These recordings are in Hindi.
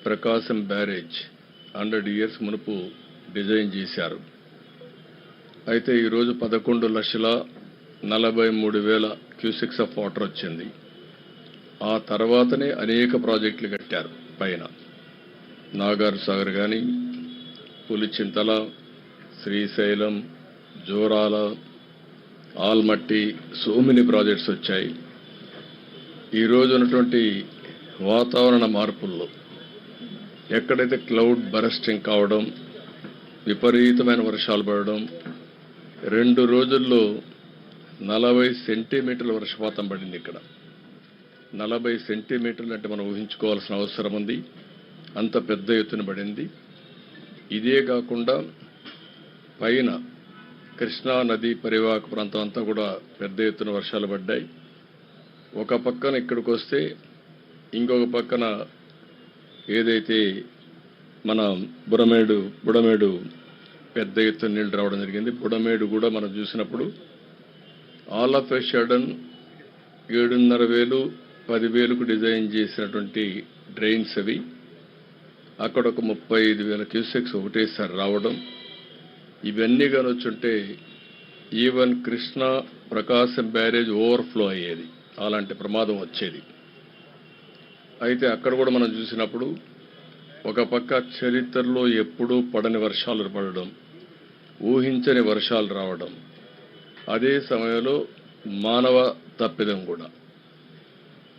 ప్రకాశం బ్యారేజ్ 100 ఇయర్స్ మునుపు డిజైన్ చేశారు. అయితే ఈరోజు 11,43,000 క్యూసెక్స్ ఆఫ్ వాటర్ వచ్చింది. ఆ తర్వాతనే అనేక ప్రాజెక్టులు కట్టారు. పైన నాగార్ సాగర్ కానీ, Pulichintala, Srisailam, జోరాల, Almatti, so many projects వచ్చాయి. ఈరోజు ఉన్నటువంటి వాతావరణ మార్పుల్లో ఎక్కడైతే క్లౌడ్ బరస్టింగ్ కావడం, విపరీతమైన వర్షాలు పడడం, 2 రోజుల్లో 40 సెంటీమీటర్ల వర్షపాతం పడింది. ఇక్కడ 40 సెంటీమీటర్లు అంటే మనం ఊహించుకోవాల్సిన అవసరం ఉంది. అంత పెద్ద ఎత్తున పడింది. ఇదే కాకుండా పైన కృష్ణా నది పరివాహక ప్రాంతం అంతా కూడా పెద్ద ఎత్తున వర్షాలు పడ్డాయి. ఒక పక్కన ఇక్కడికి వస్తే ఇంకొక పక్కన ఏదైతే మన బుడమేడు పెద్ద ఎత్తున నీళ్లు రావడం జరిగింది. బుడమేడు కూడా మనం చూసినప్పుడు ఆల్ ఆఫ్ ఎ సడన్ 7,500 10,000కు డిజైన్ చేసినటువంటి డ్రైన్స్ అవి అక్కడ ఒక 35,000 క్యూసెక్స్ ఒకటేసారి రావడం, ఇవన్నీ కానొచ్చుంటే even Krishna Prakasam barrage overflow అయ్యేది, అలాంటి ప్రమాదం వచ్చేది. అయితే అక్కడ కూడా మనం చూసినప్పుడు ఒక పక్క చరిత్రలో ఎప్పుడూ పడని వర్షాలు పడడం, ఊహించని వర్షాలు రావడం, అదే సమయంలో మానవ తప్పిదం కూడా.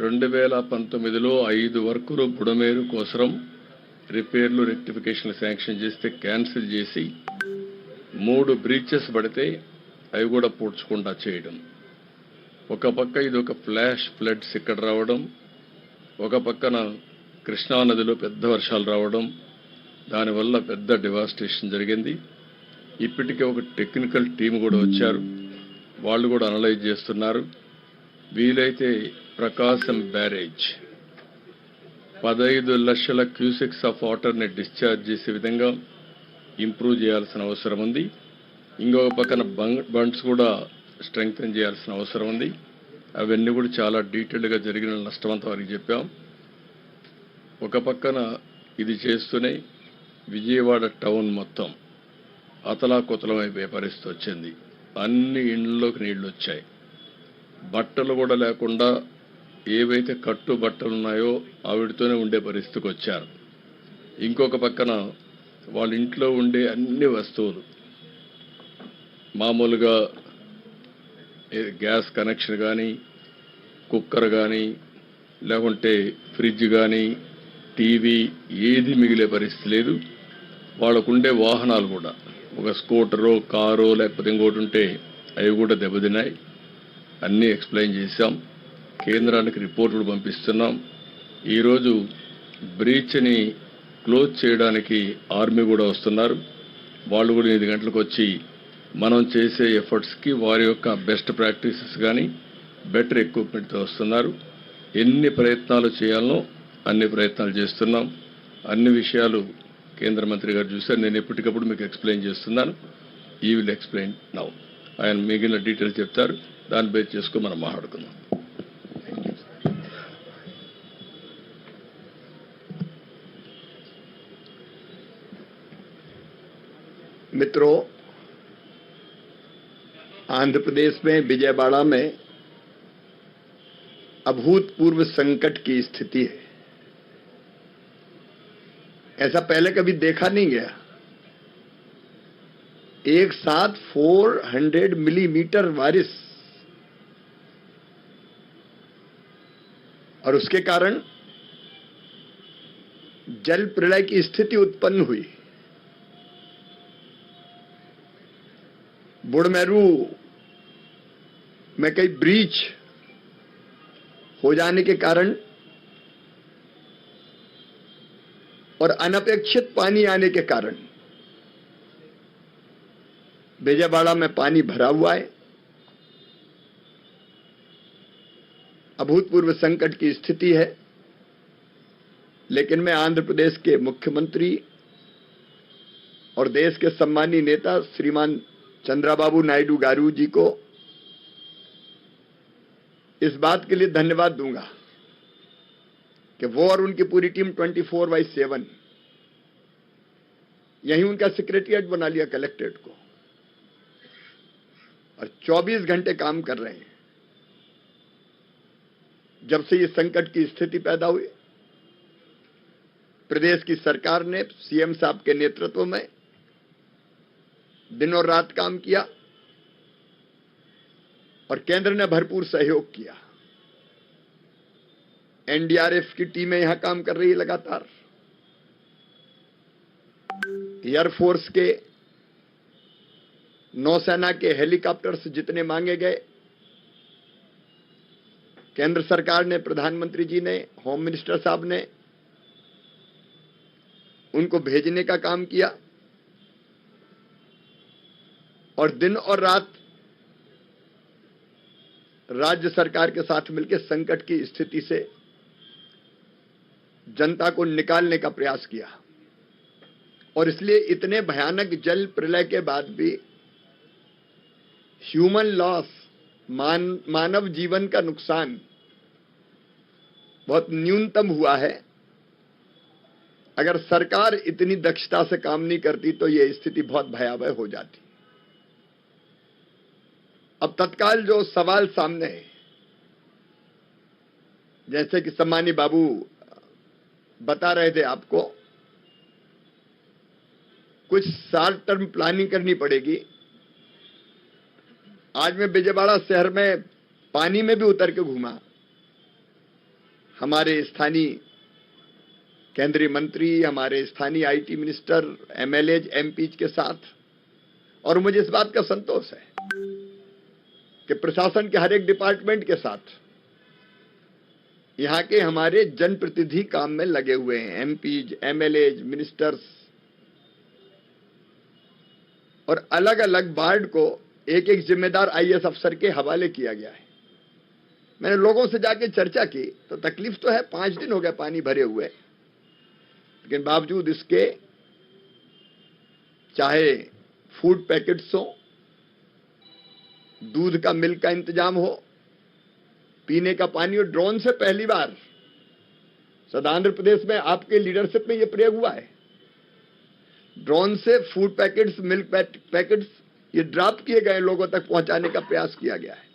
2019లో 5 వర్కులు బుడమేరు కోసం రిపేర్లు రెక్టిఫికేషన్లు శాంక్షన్ చేస్తే క్యాన్సిల్ చేసి 3 బ్రీచెస్ పడితే అవి కూడా పూడ్చకుండా చేయడం. ఒక పక్క ఇది ఒక ఫ్లాష్ ఫ్లడ్స్ ఇక్కడ రావడం, ఒక పక్కన కృష్ణానదిలో పెద్ద వర్షాలు రావడం, దానివల్ల పెద్ద డివాస్టేషన్ జరిగింది. ఇప్పటికే ఒక టెక్నికల్ టీం కూడా వచ్చారు, వాళ్ళు కూడా అనలైజ్ చేస్తున్నారు. వీలైతే ప్రకాశం బ్యారేజ్ 15 లక్షల క్యూసెక్స్ ఆఫ్ వాటర్ని డిశ్చార్జ్ చేసే విధంగా ఇంప్రూవ్ చేయాల్సిన అవసరం ఉంది. ఇంకొక పక్కన బండ్స్ కూడా స్ట్రెంగ్తన్ చేయాల్సిన అవసరం ఉంది. అవన్నీ కూడా చాలా డీటెయిల్డ్గా జరిగిన నష్టమంతా వారికి చెప్పాం. ఒక పక్కన ఇది చేస్తూనే విజయవాడ టౌన్ మొత్తం అతలాకుతలమైపోయే పరిస్థితి వచ్చింది. అన్ని ఇండ్లలోకి నీళ్లు వచ్చాయి. బట్టలు కూడా లేకుండా ఏవైతే కట్టు బట్టలు ఉన్నాయో ఆవిడతోనే ఉండే పరిస్థితికి వచ్చారు. ఇంకొక పక్కన వాళ్ళ ఇంట్లో ఉండే అన్ని వస్తువులు, మామూలుగా గ్యాస్ కనెక్షన్ కానీ, కుక్కర్ కానీ, లేకుంటే ఫ్రిడ్జ్ కానీ, టీవీ, ఏది మిగిలే పరిస్థితి లేదు. వాళ్ళకుండే వాహనాలు కూడా ఒక స్కూటరో కారో లేకపోతే ఇంకోటి ఉంటే అవి కూడా దెబ్బతిన్నాయి. అన్నీ ఎక్స్ప్లెయిన్ చేశాం. కేంద్రానికి రిపోర్టులు పంపిస్తున్నాం. ఈరోజు బ్రీచ్ని క్లోజ్ చేయడానికి ఆర్మీ కూడా వస్తున్నారు. వాళ్ళు కూడా 8 గంటలకు వచ్చి మనం చేసే ఎఫర్ట్స్కి వారి యొక్క బెస్ట్ ప్రాక్టీసెస్ కానీ బెటర్ ఎక్విప్మెంట్తో వస్తున్నారు. ఎన్ని ప్రయత్నాలు చేయాలనో అన్ని ప్రయత్నాలు చేస్తున్నాం. అన్ని విషయాలు కేంద్ర మంత్రి గారు చూశారు. నేను ఎప్పటికప్పుడు మీకు ఎక్స్ప్లెయిన్ చేస్తున్నాను. ఈ విల్ ఎక్స్ప్లెయిన్ నౌ. ఆయన మిగిలిన డీటెయిల్స్ చెప్తారు. దాన్ని బేస్ చేసుకుని మనం మాట్లాడుకుందాం. मित्रों, आंध्र प्रदेश में विजयवाड़ा में अभूतपूर्व संकट की स्थिति है। ऐसा पहले कभी देखा नहीं गया। एक साथ 400 मिलीमीटर बारिश, और उसके कारण जल प्रलय की स्थिति उत्पन्न हुई। बुड़मेरू में कई ब्रीच हो जाने के कारण और अनपेक्षित पानी आने के कारण विजयवाड़ा में पानी भरा हुआ है। अभूतपूर्व संकट की स्थिति है। लेकिन मैं आंध्र प्रदेश के मुख्यमंत्री और देश के सम्मानीय नेता श्रीमान चंद्रबाबू नायडू गारू जी को इस बात के लिए धन्यवाद दूंगा कि वो और उनकी पूरी टीम 24/7 यहीं उनका सेक्रेटरिएट बना लिया कलेक्ट्रेट को, और 24 घंटे काम कर रहे हैं। जब से ये संकट की स्थिति पैदा हुई, प्रदेश की सरकार ने सीएम साहब के नेतृत्व में दिन और रात काम किया और केंद्र ने भरपूर सहयोग किया। एनडीआरएफ की टीमें यहां काम कर रही है लगातार, एयरफोर्स के, नौसेना के हेलीकॉप्टर्स जितने मांगे गए, केंद्र सरकार ने, प्रधानमंत्री जी ने, होम मिनिस्टर साहब ने उनको भेजने का काम किया और दिन और रात राज्य सरकार के साथ मिलकर संकट की स्थिति से जनता को निकालने का प्रयास किया। और इसलिए इतने भयानक जल प्रलय के बाद भी ह्यूमन लॉस, मानव जीवन का नुकसान बहुत न्यूनतम हुआ है। अगर सरकार इतनी दक्षता से काम नहीं करती तो यह स्थिति बहुत भयावह हो जाती। अब तत्काल जो सवाल सामने है, जैसे कि सम्मानी बाबू बता रहे थे आपको, कुछ शॉर्ट टर्म प्लानिंग करनी पड़ेगी। आज मैं विजयवाड़ा शहर में पानी में भी उतर के घूमा, हमारे स्थानीय केंद्रीय मंत्री, हमारे स्थानीय आईटी मिनिस्टर, एमएलए, एमपीज के साथ, और मुझे इस बात का संतोष है कि प्रशासन के हर एक डिपार्टमेंट के साथ यहां के हमारे जनप्रतिनिधि काम में लगे हुए हैं, एमपीज, एमएलए, मिनिस्टर्स, और अलग अलग वार्ड को एक एक जिम्मेदार आईएएस अफसर के हवाले किया गया है। मैंने लोगों से जाके चर्चा की तो तकलीफ तो है, 5 दिन हो गए पानी भरे हुए, लेकिन बावजूद इसके चाहे फूड पैकेट्स हो, दूध का, मिल्क का इंतजाम हो, पीने का पानी हो, ड्रोन से पहली बार शायद आंध्र प्रदेश में आपके लीडरशिप में यह प्रयोग हुआ है। ड्रोन से फूड पैकेट्स, मिल्क पैकेट्स ये ड्रॉप किए गए, लोगों तक पहुंचाने का प्रयास किया गया है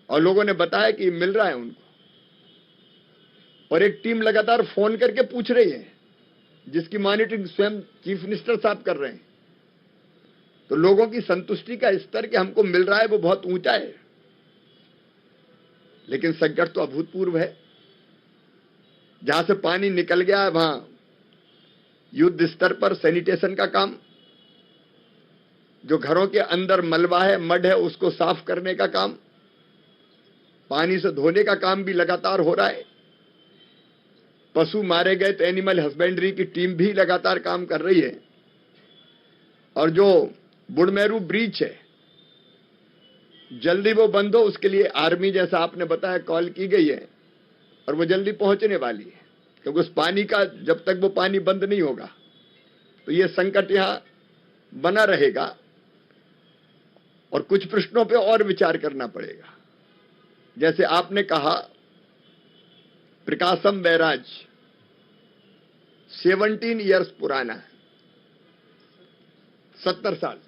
और लोगों ने बताया कि मिल रहा है उनको। और एक टीम लगातार फोन करके पूछ रही है, जिसकी मॉनिटरिंग स्वयं चीफ मिनिस्टर साहब कर रहे हैं। तो लोगों की संतुष्टि का स्तर कि हमको मिल रहा है वो बहुत ऊंचा है, लेकिन संकट तो अभूतपूर्व है। जहां से पानी निकल गया है वहां युद्ध स्तर पर सैनिटेशन का काम, जो घरों के अंदर मलबा है, मड है, उसको साफ करने का काम, पानी से धोने का काम भी लगातार हो रहा है। पशु मारे गए तो एनिमल हस्बेंड्री की टीम भी लगातार काम कर रही है। और जो बुढ़मेरू ब्रीच है, जल्दी वो बंद हो, उसके लिए आर्मी, जैसा आपने बताया, कॉल की गई है और वो जल्दी पहुंचने वाली है, क्योंकि उस पानी का, जब तक वो पानी बंद नहीं होगा तो ये संकट यहां बना रहेगा और कुछ प्रश्नों पे और विचार करना पड़ेगा। जैसे आपने कहा, प्रकाशम बैराज 17 इयर्स पुराना है, 70 साल,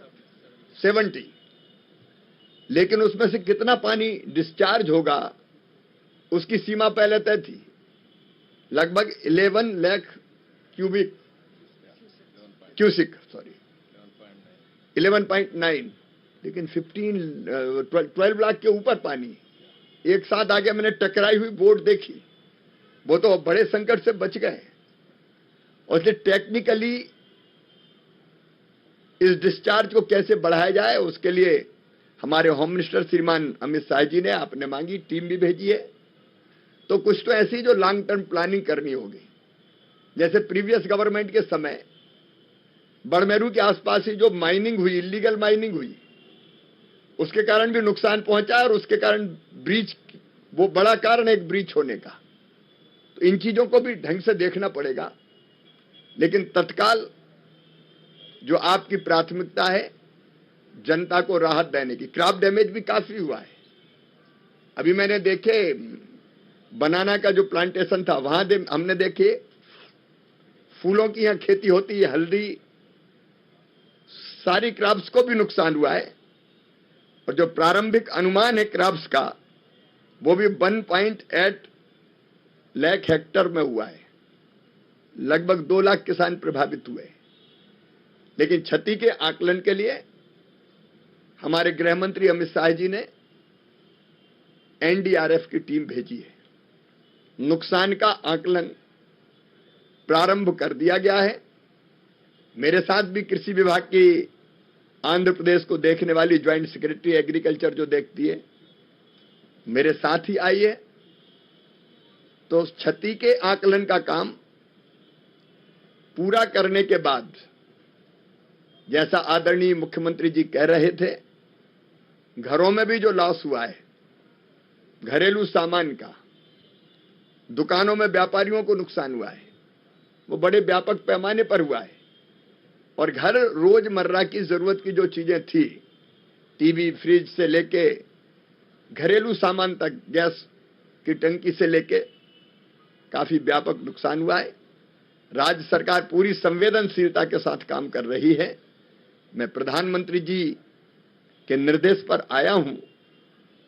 70, लेकिन उसमें से कितना पानी डिस्चार्ज होगा उसकी सीमा पहले तय थी, लगभग 11 लाख क्यूसिक, 11.9, लेकिन 12 लाख के ऊपर पानी एक साथ आ गया। मैंने टकराई हुई बोट देखी, वो तो बड़े संकट से बच गए। और इसलिए टेक्निकली इस डिस्चार्ज को कैसे बढ़ाया जाए, उसके लिए हमारे होम मिनिस्टर श्रीमान अमित शाह जी ने आपने मांगी, टीम भी भेजी है। तो कुछ तो ऐसी जो लॉन्ग टर्म प्लानिंग करनी होगी। जैसे प्रीवियस गवर्नमेंट के समय बड़मेरू के आसपास ही जो माइनिंग हुई, इलीगल माइनिंग हुई, उसके कारण भी नुकसान पहुंचा और उसके कारण ब्रीच, वो बड़ा कारण है एक ब्रीच होने का। तो इन चीजों को भी ढंग से देखना पड़ेगा। लेकिन तत्काल जो आपकी प्राथमिकता है जनता को राहत देने की, क्रॉप डैमेज भी काफी हुआ है। अभी मैंने देखे बनाना का जो प्लांटेशन था वहां हमने देखे फूलों की यहाँ खेती होती है, हल्दी, सारी क्रॉप्स को भी नुकसान हुआ है। और जो प्रारंभिक अनुमान है क्रॉप्स का वो भी 1.8 लाख हेक्टर में हुआ है। लगभग 2 लाख किसान प्रभावित हुए। लेकिन क्षति के आकलन के लिए हमारे गृह मंत्री अमित शाह जी ने एनडीआरएफ की टीम भेजी है। नुकसान का आकलन प्रारंभ कर दिया गया है। मेरे साथ भी कृषि विभाग की आंध्र प्रदेश को देखने वाली ज्वाइंट सेक्रेटरी एग्रीकल्चर जो देखती है मेरे साथ ही आई है। तो क्षति के आकलन का काम पूरा करने के बाद, जैसा आदरणीय मुख्यमंत्री जी कह रहे थे, घरों में भी जो लॉस हुआ है, घरेलू सामान का, दुकानों में व्यापारियों को नुकसान हुआ है, वो बड़े व्यापक पैमाने पर हुआ है। और घर रोजमर्रा की जरूरत की जो चीजें थी, टीवी, फ्रिज से लेके घरेलू सामान तक, गैस की टंकी से लेके काफी व्यापक नुकसान हुआ है। राज्य सरकार पूरी संवेदनशीलता के साथ काम कर रही है। मैं प्रधानमंत्री जी के निर्देश पर आया हूं।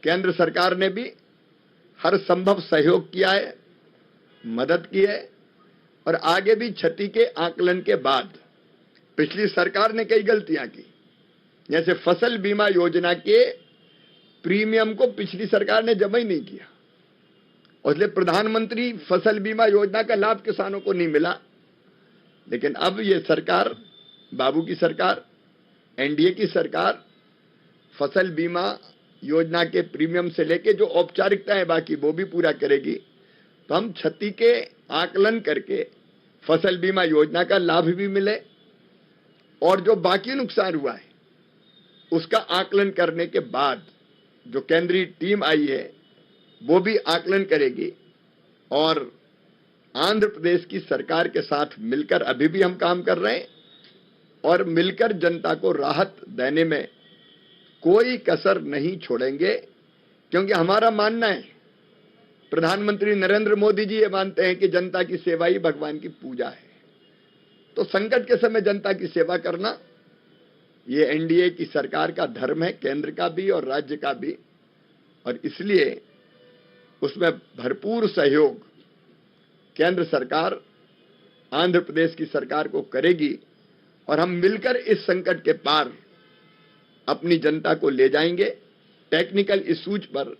केंद्र सरकार ने भी हर संभव सहयोग किया है, मदद की है। और आगे भी क्षति के आकलन के बाद, पिछली सरकार ने कई गलतियां की, जैसे फसल बीमा योजना के प्रीमियम को पिछली सरकार ने जमा ही नहीं किया, और इसलिए प्रधानमंत्री फसल बीमा योजना का लाभ किसानों को नहीं मिला। लेकिन अब ये सरकार, बाबू की सरकार, एनडीए की सरकार, फसल बीमा योजना के प्रीमियम से लेके जो औपचारिकताएं बाकी वो भी पूरा करेगी। तो हम क्षति के आकलन करके फसल बीमा योजना का लाभ भी मिले, और जो बाकी नुकसान हुआ है उसका आकलन करने के बाद जो केंद्रीय टीम आई है वो भी आकलन करेगी। और आंध्र प्रदेश की सरकार के साथ मिलकर अभी भी हम काम कर रहे हैं, और मिलकर जनता को राहत देने में कोई कसर नहीं छोड़ेंगे। क्योंकि हमारा मानना है, प्रधानमंत्री नरेंद्र मोदी जी ये मानते हैं कि जनता की सेवा ही भगवान की पूजा है। तो संकट के समय जनता की सेवा करना ये एनडीए की सरकार का धर्म है, केंद्र का भी और राज्य का भी। और इसलिए उसमें भरपूर सहयोग केंद्र सरकार आंध्र प्रदेश की सरकार को करेगी, और हम मिलकर इस संकट के पार अपनी जनता को ले जाएंगे। टेक्निकल इश्यूज पर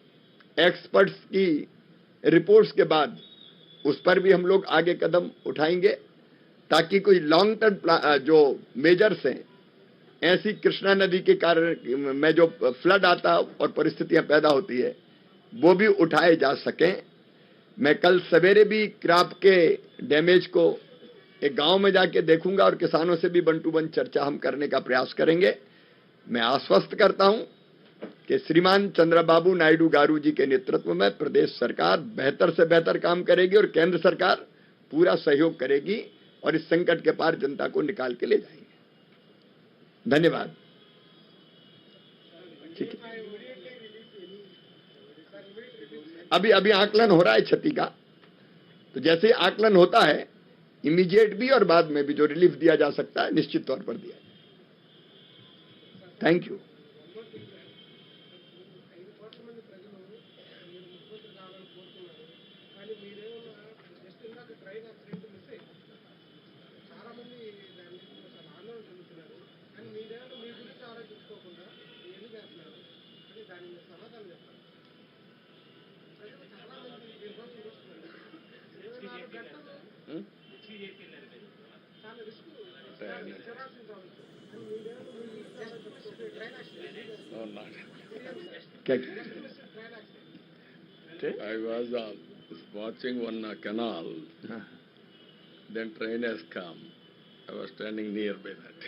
एक्सपर्ट्स की रिपोर्ट्स के बाद उस पर भी हम लोग आगे कदम उठाएंगे, ताकि कोई लॉन्ग टर्म जो मेजर्स हैं, ऐसी कृष्णा नदी के कारण में जो फ्लड आता और परिस्थितियां पैदा होती है, वो भी उठाए जा सकें। मैं कल सवेरे भी क्रॉप के डैमेज को एक गांव में जाके देखूंगा, और किसानों से भी वन टू वन चर्चा हम करने का प्रयास करेंगे। मैं आश्वस्त करता हूं कि श्रीमान चंद्रबाबू नायडू गारू जी के नेतृत्व में प्रदेश सरकार बेहतर से बेहतर काम करेगी, और केंद्र सरकार पूरा सहयोग करेगी, और इस संकट के पार जनता को निकाल के ले जाएंगे। धन्यवाद। ठीक है, अभी आकलन हो रहा है क्षति का। तो जैसे आकलन होता है, इमीडिएट भी और बाद में भी जो रिलीफ दिया जा सकता है निश्चित तौर पर दिया। Thank you. I was watching one canal, then train has come. I was standing nearby that.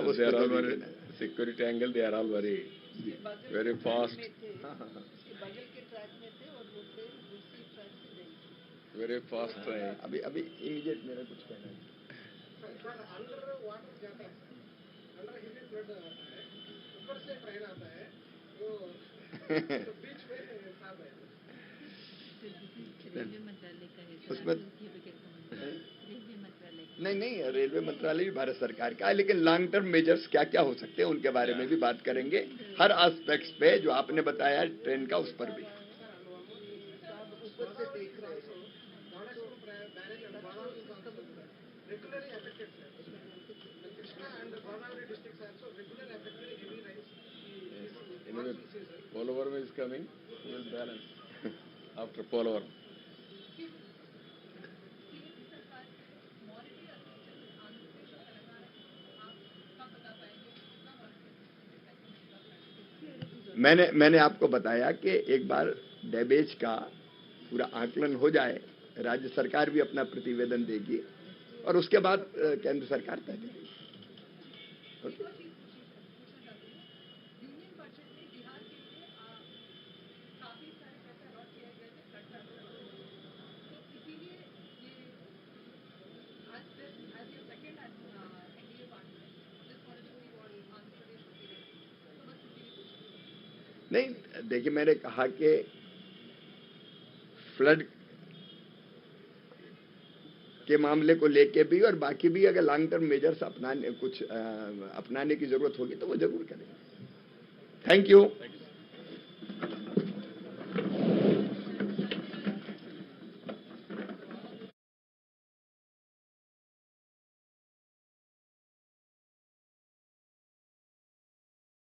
They are all very, security angle, they are all very fast. Very fast train. अभी इमीडिएट मेरा कुछ कहना है। अंडर वाटर जाता है, अंडर हिली फ्लड आता है, ऊपर से ट्रेन आता है, वो बीच में साफ है। रेलवे मंत्रालय का है सर, उसमें- आजकल किए बगैर का रेलवे मंत्रालय का। नहीं, रेलवे मंत्रालय भी भारत सरकार का है, लेकिन लॉन्ग टर्म मेजर्स क्या क्या हो सकते हैं उनके बारे में भी बात करेंगे, हर एस्पेक्ट्स पे जो आपने बताया ट्रेन का, उस पर भी। ऊपर से देख रहे हैं Donasuru barrage and Godavari is also regularly affected, sir. Krishna and Godavari districts are also regularly affected heavy rains. Anyway, Polavaram is coming, we will balance after Polavaram. मैंने आपको बताया कि एक बार डैमेज का पूरा आकलन हो जाए, राज्य सरकार भी अपना प्रतिवेदन देगी और उसके बाद केंद्र सरकार तय करेगी। ओके? यूनियन बजट में बिहार के लिए काफी सारे पैसे अलॉट किए गए थे फ्लड कंट्रोल, तो इसीलिए ये आज ये सेकंड एनडीए पार्टनर जिस wanted to see what Andhra Pradesh would be ready. तो बस इसीलिए नहीं, देखिए मैंने कहा कि फ्लड के मामले को लेके भी और बाकी भी अगर लॉन्ग टर्म मेजर्स अपनाने की जरूरत होगी तो वो जरूर करेंगे। Thank you.